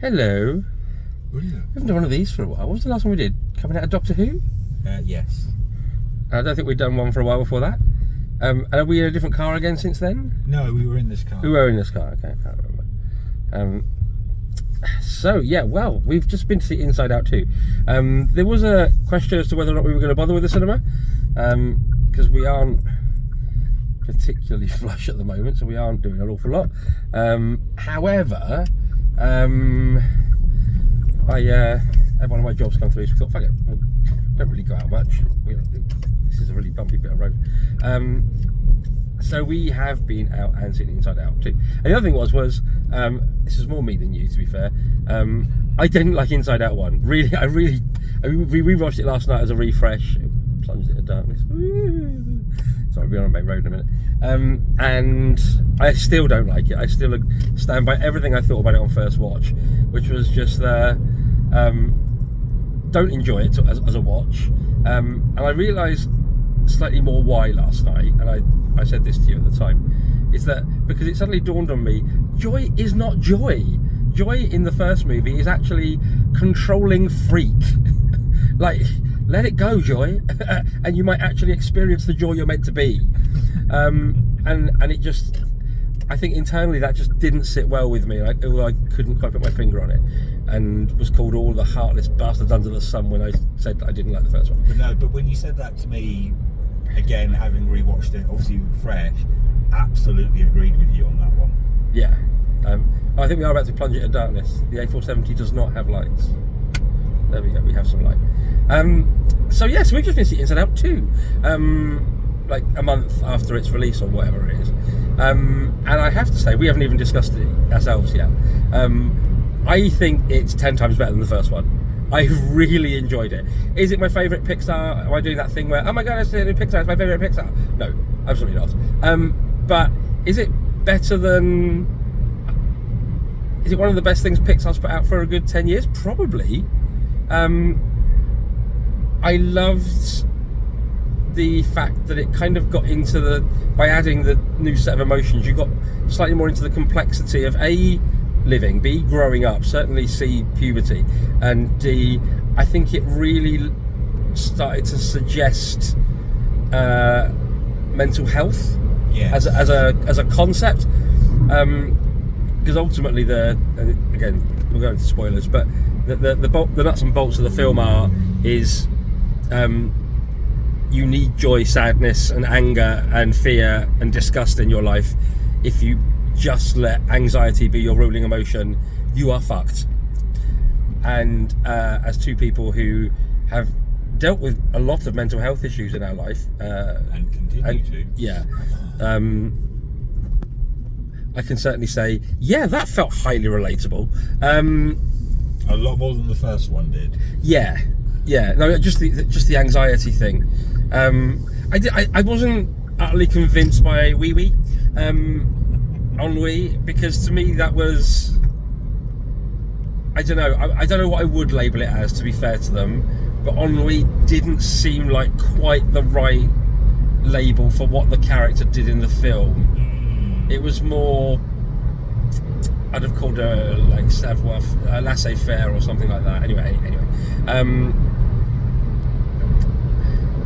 Hello. Oh, yeah. We haven't done one of these for a while. What was the last one we did? Coming out of Doctor Who? Yes. I don't think we'd done one for a while before that. And are we in a different car again since then? No, we were in this car. We were in this car, okay, I can't remember. So, yeah, well, we've just been to see Inside Out 2. There was a question as to whether or not we were going to bother with the cinema, because we aren't particularly flush at the moment, so we aren't doing an awful lot. However, I had one of my jobs come through, so we thought, fuck it, we don't really go out much. This is a really bumpy bit of road. So we have been out and seen Inside Out 2. And the other thing was this is more me than you, to be fair. I didn't like Inside Out 1. We rewatched it last night as a refresh. It plunged into darkness. Sorry, we'll be on a main road in a minute. And I still don't like it. I still stand by everything I thought about it on first watch, which was just don't enjoy it as a watch. And I realised slightly more why last night, and I said this to you at the time, is that because it suddenly dawned on me, joy is not joy. Joy in the first movie is actually controlling freak. Like, let it go, joy, and you might actually experience the joy you're meant to be. And it just, I think internally that just didn't sit well with me. I couldn't quite put my finger on it, and was called all the heartless bastards under the sun when I said I didn't like the first one. But when you said that to me, again, having rewatched it, obviously fresh, absolutely agreed with you on that one. Yeah. I think we are about to plunge into darkness. The A470 does not have lights. There we go, we have some light. So yes, we've just been seeing Inside Out 2, like a month after its release or whatever it is. And I have to say, we haven't even discussed it ourselves yet. I think it's 10 times better than the first one. I really enjoyed it. Is it my favourite Pixar? Am I doing that thing where, oh my god, it's Pixar, it's my favourite Pixar? No, absolutely not. But is it better than... Is it one of the best things Pixar's put out for a good 10 years? Probably. I loved the fact that it kind of got into by adding the new set of emotions, you got slightly more into the complexity of A, living, B, growing up, certainly C, puberty, and D, I think it really started to suggest mental health. Yes. as a concept, because ultimately again, we'll go into spoilers, but the nuts and bolts of the film is you need joy, sadness and anger and fear and disgust in your life. If you just let anxiety be your ruling emotion, you are fucked. And as two people who have dealt with a lot of mental health issues in our life, and continue to, yeah, I can certainly say, yeah, that felt highly relatable. a lot more than the first one did. Yeah, no, just the anxiety thing. I wasn't utterly convinced by Wee Wee, Ennui, because to me that was, I don't know what I would label it as, to be fair to them, but Ennui didn't seem like quite the right label for what the character did in the film. It was more, I'd have called her like laissez-faire or something like that. Anyway,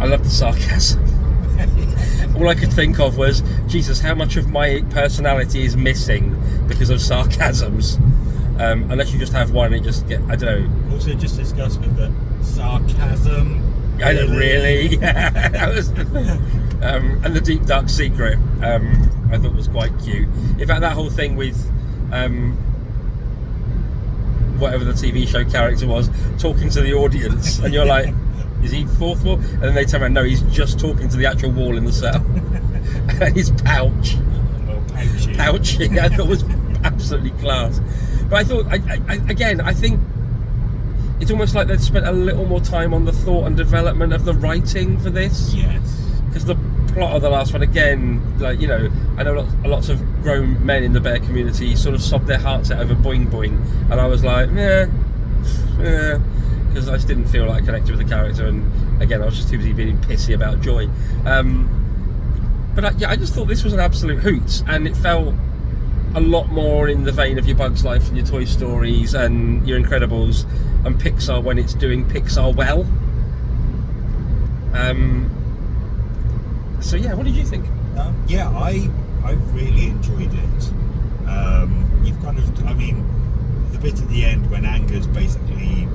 I love the sarcasm. All I could think of was, Jesus, how much of my personality is missing because of sarcasms? Unless you just have one, it just I don't know. Also, just discussed with the sarcasm. I don't really. Yeah, that was. And the deep dark secret, I thought was quite cute. In fact, that whole thing with whatever the TV show character was talking to the audience, and you're like, is he fourth wall? And then they turn around, no, he's just talking to the actual wall in the cell. And his pouchy, I thought was absolutely class. But I thought, I think it's almost like they'd spent a little more time on the thought and development of the writing for this. Yes. Because the plot of the last one, again, like, you know, I know lots of grown men in the bear community sort of sobbed their hearts out over Boing Boing, and I was like, yeah, because I just didn't feel like I connected with the character, and again, I was just too busy being pissy about joy. But I just thought this was an absolute hoot, and it felt a lot more in the vein of your Bugs Life and your Toy Stories and your Incredibles and Pixar when it's doing Pixar well. So yeah, what did you think? Yeah, I really enjoyed it. You've kind of, I mean, the bit at the end when Anger's basically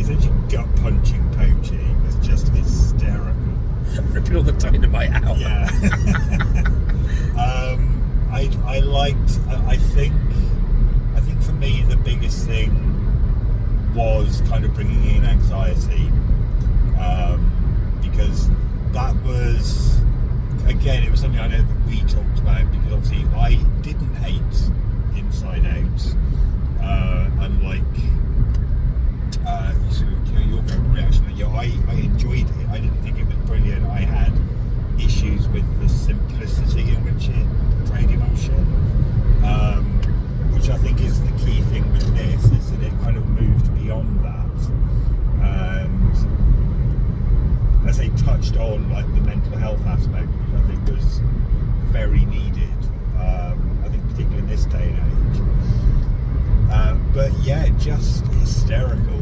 essentially gut punching Poachy was just hysterical. Ripping all the dynamite out. Yeah. I liked. I think for me the biggest thing was kind of bringing in anxiety, because that was, again, it was something I know that we talked about, because obviously I didn't hate Inside Out, unlike your reaction. I enjoyed it. I didn't think it was brilliant. I had issues with the simplicity in which it portrayed emotion, which I think is the key thing with this, is that it kind of moved beyond that, and as they touched on like the mental health aspect, which I think was very needed, I think particularly in this day and age. But yeah, just hysterical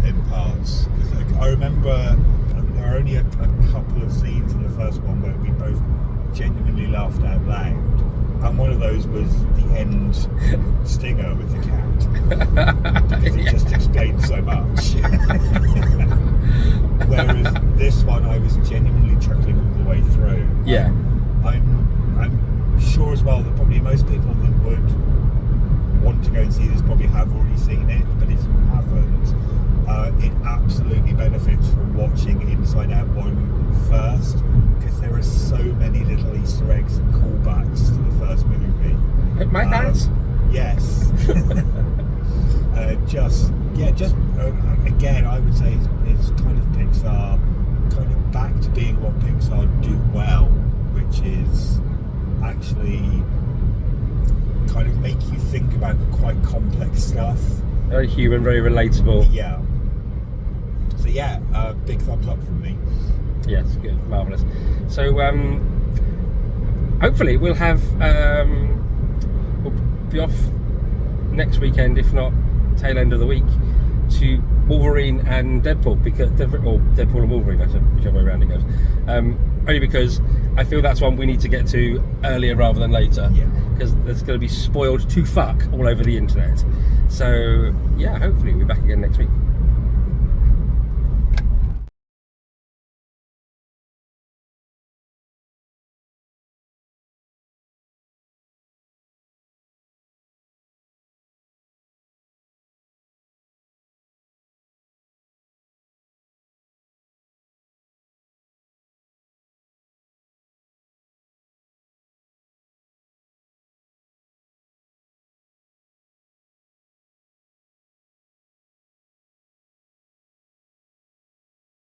in parts, because I remember there are only a couple of scenes in the first one where we both genuinely laughed out loud, and one of those was the end stinger with the cat, because it just explained so much. Whereas this one, I was genuinely chuckling all the way through. Yeah. I'm sure as well that probably most people that would want to go and see this probably have already seen it, but if you haven't, it absolutely benefits from watching Inside Out 1 first, because there are so many little Easter eggs and callbacks to the first movie. My hands? Yes. Again, I would say it's kind of Pixar, kind of back to being what Pixar do well, which is actually kind of make you think about quite complex stuff. Very human, very relatable. Yeah. So yeah, big thumbs up from me. Yes, good, marvellous. So hopefully we'll have we'll be off next weekend, if not tail end of the week, to Wolverine and Deadpool, because Deadpool and Wolverine, whichever way around it goes. Only because I feel that's one we need to get to earlier rather than later. Yeah. Because there's going to be spoiled to fuck all over the internet. So yeah, hopefully we'll be back again next week.